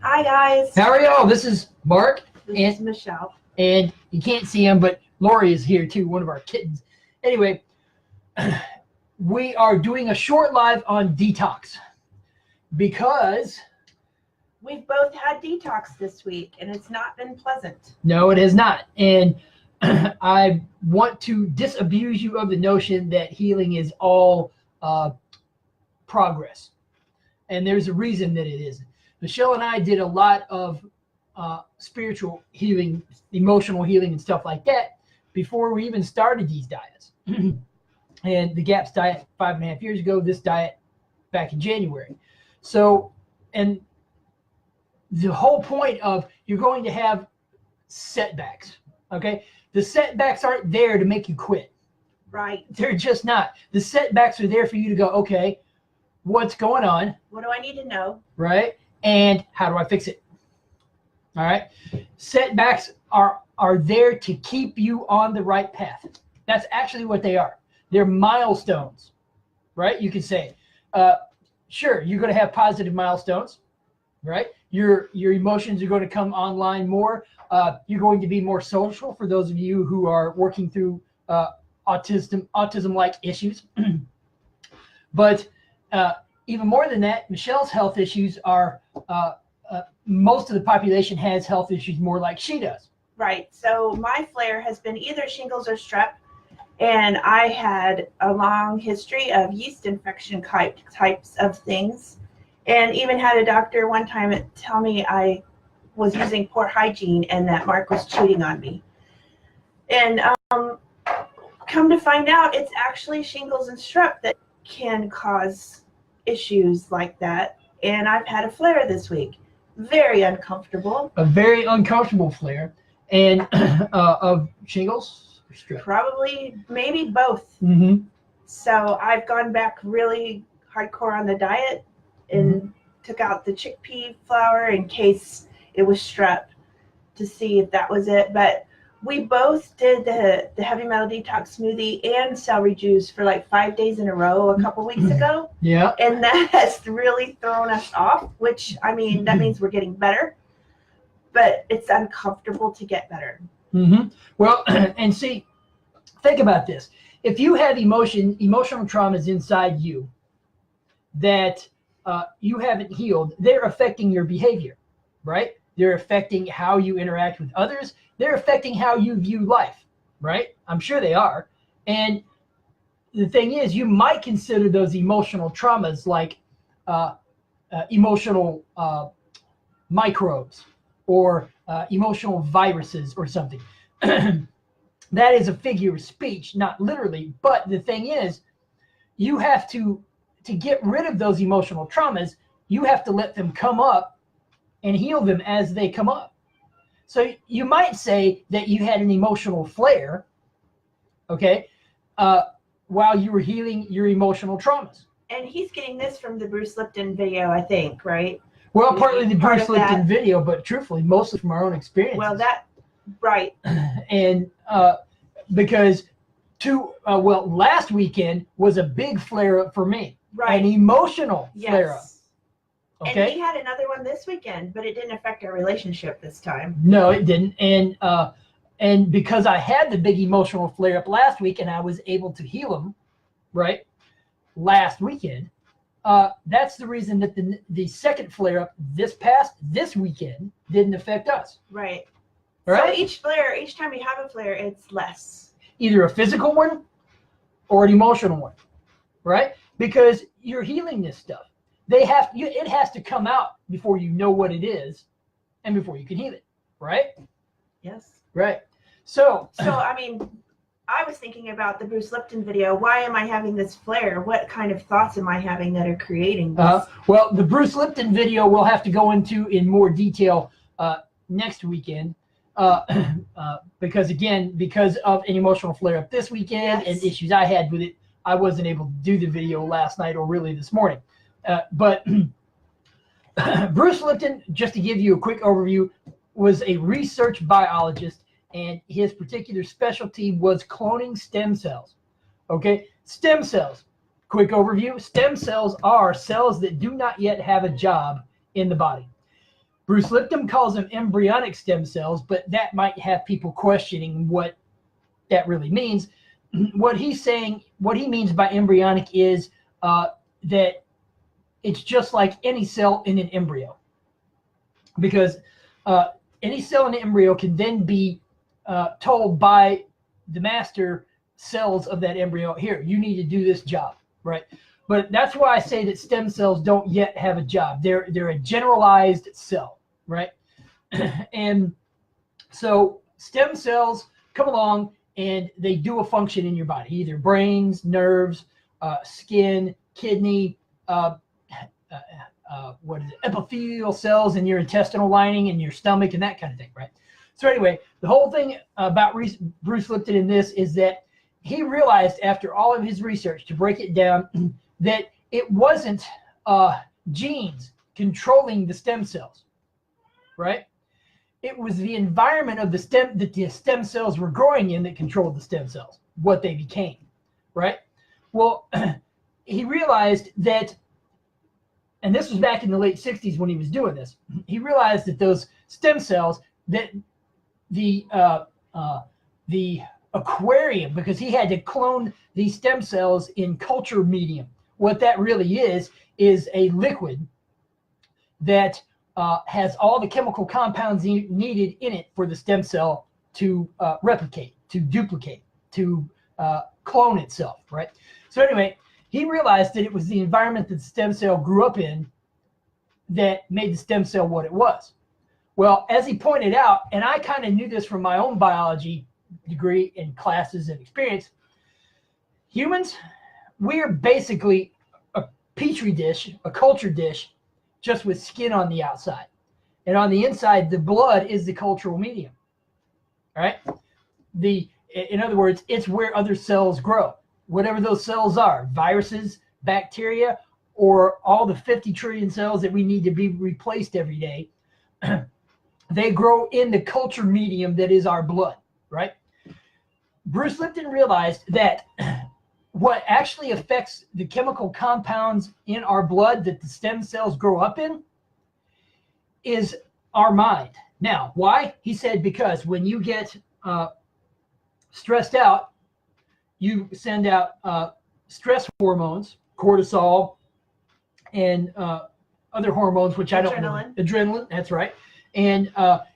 Hi guys. How are y'all? This is Mark. This is Michelle. And you can't see him, but Lori is here too, one of our kittens. Anyway, we are doing a short live on Detox because we've both had detox this week and it's not been pleasant. No, it has not. And I want to disabuse you of the notion that healing is all progress. And there's a reason that it isn't. Michelle and I did a lot of spiritual healing, emotional healing, and stuff like that before we even started these diets. And the GAPS diet 5.5 years ago, this diet back in January. So, and the whole point of you're going to have setbacks, okay? The setbacks aren't there to make you quit. Right. They're just not. The setbacks are there for you to go, okay, what's going on? What do I need to know? Right? And how do I fix it? All right. Setbacks are there to keep you on the right path. That's actually what they are. They're milestones, right? You can say, sure, you're going to have positive milestones, right? Your emotions are going to come online more. You're going to be more social for those of you who are working through autism-like issues. But even more than that, Michelle's health issues are, most of the population has health issues more like she does. Right. So my flare has been either shingles or strep. And I had a long history of yeast infection types of things. And even had a doctor one time tell me I was using poor hygiene and that Mark was cheating on me. And come to find out, it's actually shingles and strep that can cause issues like that. And I've had a flare this week. Very uncomfortable. A very uncomfortable flare. And of shingles? Strep. Probably, maybe both. Mm-hmm. So I've gone back really hardcore on the diet and took out the chickpea flour in case it was strep to see if that was it. But we both did the heavy metal detox smoothie and celery juice for like 5 days in a row a couple weeks ago. Yeah. And that has really thrown us off, which, I mean, that means we're getting better. But it's uncomfortable to get better. Mm-hmm. Well, and see, think about this. If you have emotional traumas inside you that you haven't healed, they're affecting your behavior, right? They're affecting how you interact with others. They're affecting how you view life, right? I'm sure they are. And the thing is, you might consider those emotional traumas like emotional microbes or emotional viruses or something. That is a figure of speech, not literally. But the thing is, you have to get rid of those emotional traumas, you have to let them come up and heal them as they come up. So you might say that you had an emotional flare, okay, while you were healing your emotional traumas. And he's getting this from the Bruce Lipton video, I think, right? Well, partly the Bruce Lipton video, but truthfully, mostly from our own experience. Well, right. And because last weekend was a big flare up for me. Right. An emotional flare up. Okay. And he had another one this weekend, but it didn't affect our relationship this time. No, it didn't. And because I had the big emotional flare up last week and I was able to heal them, right, last weekend, that's the reason that the second flare up this weekend didn't affect us. Right. Right. So each time you have a flare, it's less. Either a physical one or an emotional one, right? Because you're healing this stuff. It has to come out before you know what it is and before you can heal it, right? Yes. Right. So I mean, I was thinking about the Bruce Lipton video. Why am I having this flare? What kind of thoughts am I having that are creating this? Well, the Bruce Lipton video we'll have to go into in more detail next weekend. Because of an emotional flare up this weekend and issues I had with it, I wasn't able to do the video last night or really this morning. But Bruce Lipton, just to give you a quick overview, was a research biologist, and his particular specialty was cloning stem cells. Okay, stem cells. Quick overview. Stem cells are cells that do not yet have a job in the body. Bruce Lipton calls them embryonic stem cells, but that might have people questioning what that really means. What he's saying, what he means by embryonic is that it's just like any cell in an embryo, because any cell in an embryo can then be told by the master cells of that embryo, here, you need to do this job, right? But that's why I say that stem cells don't yet have a job. They're a generalized cell, right? And so stem cells come along and they do a function in your body, either brains, nerves, skin, kidney, epithelial cells in your intestinal lining and your stomach and that kind of thing, right? So anyway, the whole thing about Bruce Lipton in this is that he realized after all of his research, to break it down, that it wasn't genes controlling the stem cells, right? It was the environment of the stem cells were growing in that controlled the stem cells, what they became, right? Well, he realized that, and this was back in the late 60s when he was doing this, he realized that those stem cells, that the aquarium, because he had to clone these stem cells in culture medium. What that really is a liquid that has all the chemical compounds needed in it for the stem cell to replicate, to duplicate, to clone itself, right? So anyway, he realized that it was the environment that the stem cell grew up in that made the stem cell what it was. Well, as he pointed out, and I kind of knew this from my own biology degree and classes and experience, humans, we're basically a petri dish, a culture dish, just with skin on the outside. And on the inside, the blood is the cultural medium, right? In other words, it's where other cells grow. Whatever those cells are, viruses, bacteria, or all the 50 trillion cells that we need to be replaced every day, they grow in the culture medium that is our blood, right? Bruce Lipton realized that what actually affects the chemical compounds in our blood that the stem cells grow up in is our mind. Now, why? He said because when you get stressed out, you send out stress hormones, cortisol, and other hormones, which I don't know. Adrenaline, that's right. And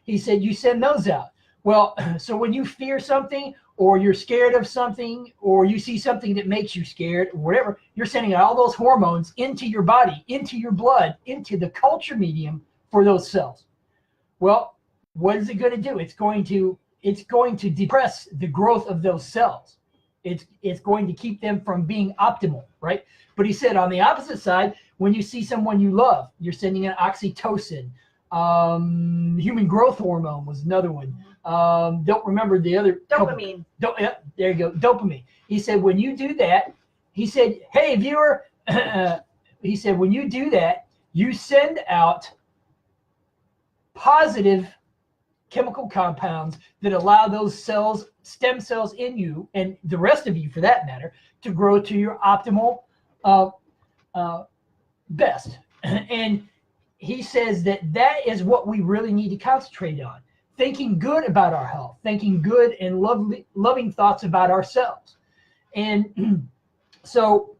he said you send those out. Well, so when you fear something, or you're scared of something, or you see something that makes you scared, or whatever, you're sending out all those hormones into your body, into your blood, into the culture medium for those cells. Well, what is it going to do? It's going to depress the growth of those cells. It's going to keep them from being optimal, right? But he said on the opposite side, when you see someone you love, you're sending an oxytocin. Human growth hormone was another one. Don't remember the other. Dopamine. Yeah, there you go. Dopamine. He said, when you do that, he said, hey, viewer, he said, when you do that, you send out positive chemical compounds that allow those cells, stem cells in you, and the rest of you for that matter, to grow to your optimal best. And he says that is what we really need to concentrate on. Thinking good about our health, thinking good and loving thoughts about ourselves. And so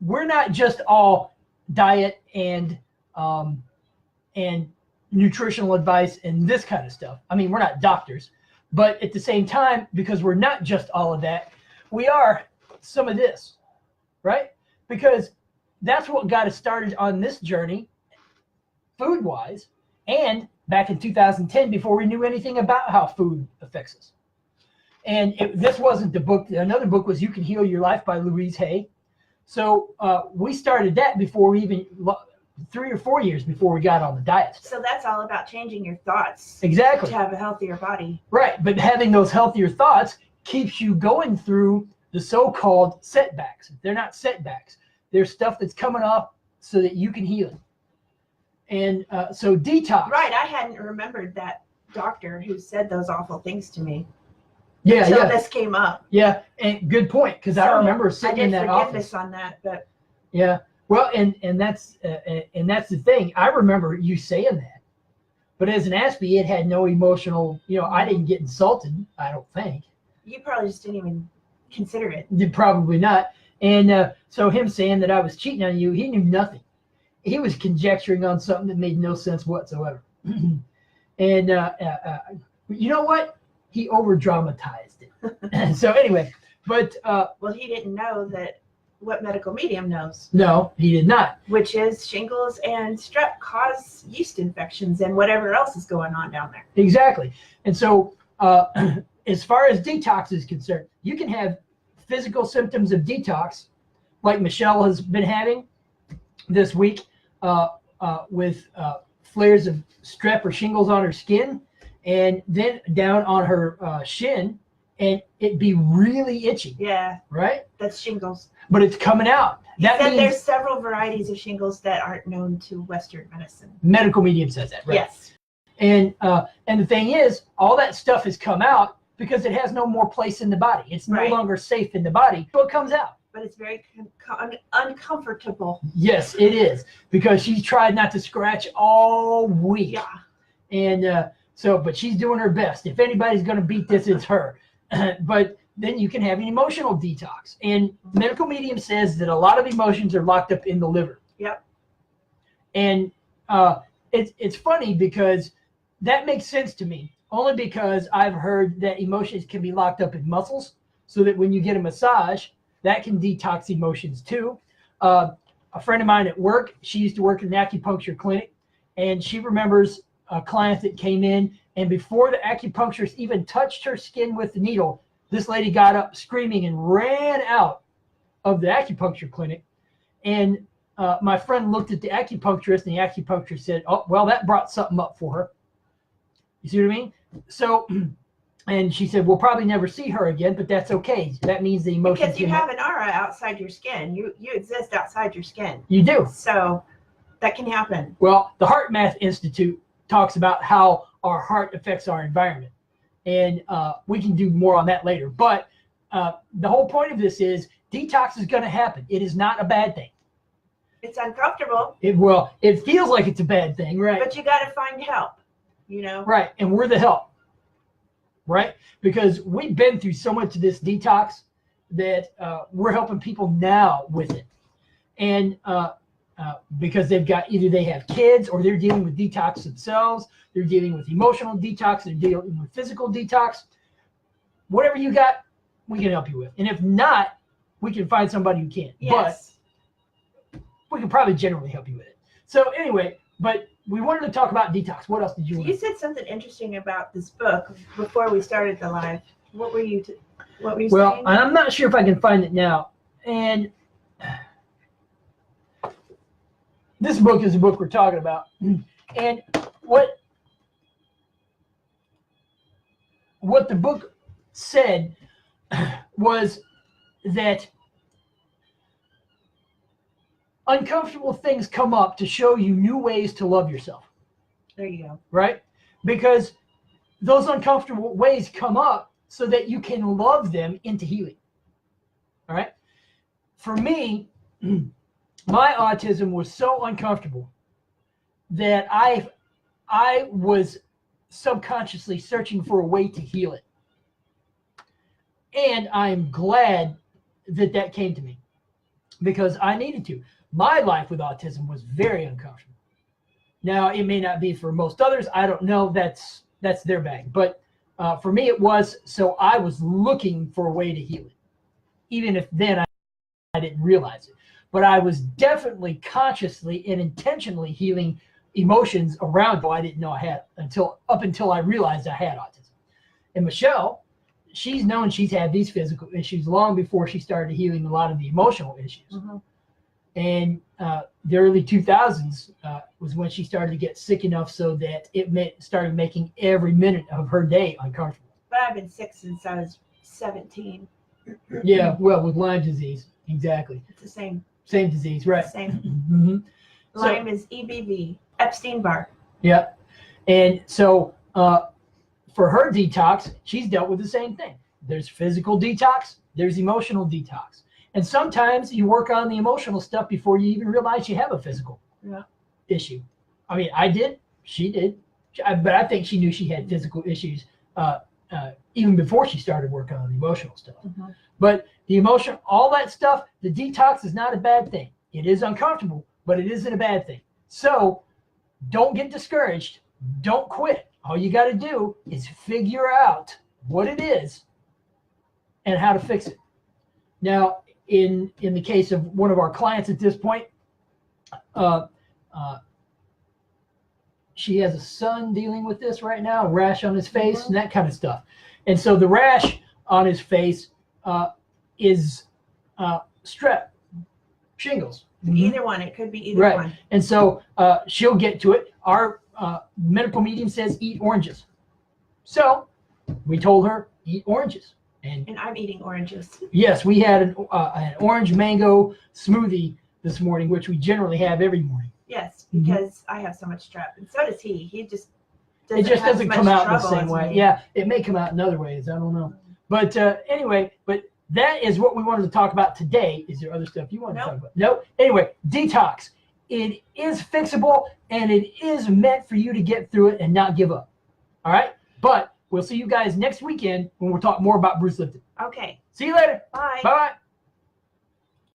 we're not just all diet and nutritional advice and this kind of stuff. I mean, we're not doctors, but at the same time, because we're not just all of that, we are some of this, right? Because that's what got us started on this journey, food-wise, and back in 2010, before we knew anything about how food affects us. And this wasn't the book. Another book was You Can Heal Your Life by Louise Hay. So we started that before we even, 3 or 4 years before we got on the diet. So that's all about changing your thoughts. Exactly. To have a healthier body. Right. But having those healthier thoughts keeps you going through the so-called setbacks. They're not setbacks. They're stuff that's coming up so that you can heal it. And so detox. Right. I hadn't remembered that doctor who said those awful things to me. Yeah. Until this came up. Yeah. And good point. Because I remember sitting in that office. I did forgiveness on that, but. Yeah. Well, and that's the thing. I remember you saying that. But as an Aspie, it had no emotional, I didn't get insulted, I don't think. You probably just didn't even consider it. Probably not. And so him saying that I was cheating on you, he knew nothing. He was conjecturing on something that made no sense whatsoever. And you know what? He over-dramatized it. So anyway, but... well, he didn't know that what medical medium knows. No, he did not. Which is shingles and strep cause yeast infections and whatever else is going on down there. Exactly. And so as far as detox is concerned, you can have physical symptoms of detox, like Michelle has been having this week with flares of strep or shingles on her skin, and then down on her shin, and it be really itchy. Yeah. Right? That's shingles. But it's coming out. That means there's several varieties of shingles that aren't known to Western medicine. Medical medium says that, right? Yes. And the thing is, all that stuff has come out because it has no more place in the body. It's no longer safe in the body, so it comes out. But it's very uncomfortable. Yes, it is, because she's tried not to scratch all week. Yeah. And but she's doing her best. If anybody's going to beat this, it's her. But then you can have an emotional detox. And medical medium says that a lot of emotions are locked up in the liver. Yep. And it's funny because that makes sense to me, only because I've heard that emotions can be locked up in muscles, so that when you get a massage, that can detox emotions too. A friend of mine at work, she used to work in an acupuncture clinic, and she remembers a client that came in, and before the acupuncturist even touched her skin with the needle, this lady got up screaming and ran out of the acupuncture clinic. And my friend looked at the acupuncturist, and the acupuncturist said, "Oh, well, that brought something up for her." You see what I mean? So, and she said, "We'll probably never see her again, but that's okay. That means the emotions." Because you have an aura outside your skin. You exist outside your skin. You do. So that can happen. Well, the Heart Math Institute talks about how our heart affects our environment. And we can do more on that later. But the whole point of this is detox is going to happen. It is not a bad thing. It's uncomfortable. It feels like it's a bad thing, right? But you got to find help, Right, and we're the help, right? Because we've been through so much of this detox that we're helping people now with it. And because either they have kids, or they're dealing with detox themselves, they're dealing with emotional detox, they're dealing with physical detox. Whatever you got, we can help you with. And if not, we can find somebody who can. Yes. But we can probably generally help you with it. So anyway, but we wanted to talk about detox. What else did you want? You said something interesting about this book before we started the live. What were you saying? Well, I'm not sure if I can find it now. And this book is the book we're talking about. And what the book said was that uncomfortable things come up to show you new ways to love yourself. There you go. Right? Because those uncomfortable ways come up so that you can love them into healing. All right? For me, my autism was so uncomfortable that I was subconsciously searching for a way to heal it. And I'm glad that came to me, because I needed to. My life with autism was very uncomfortable. Now, it may not be for most others. I don't know. That's their bag. But for me, it was. So I was looking for a way to heal it, even if then I didn't realize it. But I was definitely consciously and intentionally healing emotions around what I didn't know I had up until I realized I had autism. And Michelle, she's known she's had these physical issues long before she started healing a lot of the emotional issues. Mm-hmm. And the early 2000s was when she started to get sick enough so that it started making every minute of her day uncomfortable. But I've been sick since I was 17. Yeah, well, with Lyme disease, exactly. It's the same. Same disease, right? Same. Mm-hmm. Lyme is EBV, Epstein-Barr. Yeah. And so for her detox, she's dealt with the same thing. There's physical detox, there's emotional detox. And sometimes you work on the emotional stuff before you even realize you have a physical issue. I mean, I did, she did. But I think she knew she had physical issues even before she started working on the emotional stuff. Mhm. But the emotion, all that stuff, the detox is not a bad thing. It is uncomfortable, but it isn't a bad thing. So don't get discouraged. Don't quit. All you got to do is figure out what it is and how to fix it. Now, in the case of one of our clients at this point, she has a son dealing with this right now, a rash on his face and that kind of stuff. And so the rash on his face is strep, shingles. Either one. It could be either Right. one. And so she'll get to it. Our medical medium says eat oranges. So we told her eat oranges. And I'm eating oranges. Yes, we had an orange mango smoothie this morning, which we generally have every morning. Yes, because I have so much strep, and so does he. He just It just have doesn't as come much out the trouble same as way. me. Yeah, it may come out in other ways. I don't know. But anyway, but that is what we wanted to talk about today. Is there other stuff you want to talk about? No. Anyway, detox. It is fixable, and it is meant for you to get through it and not give up. All right? But we'll see you guys next weekend when we'll talk more about Bruce Lipton. Okay. See you later. Bye. Bye-bye.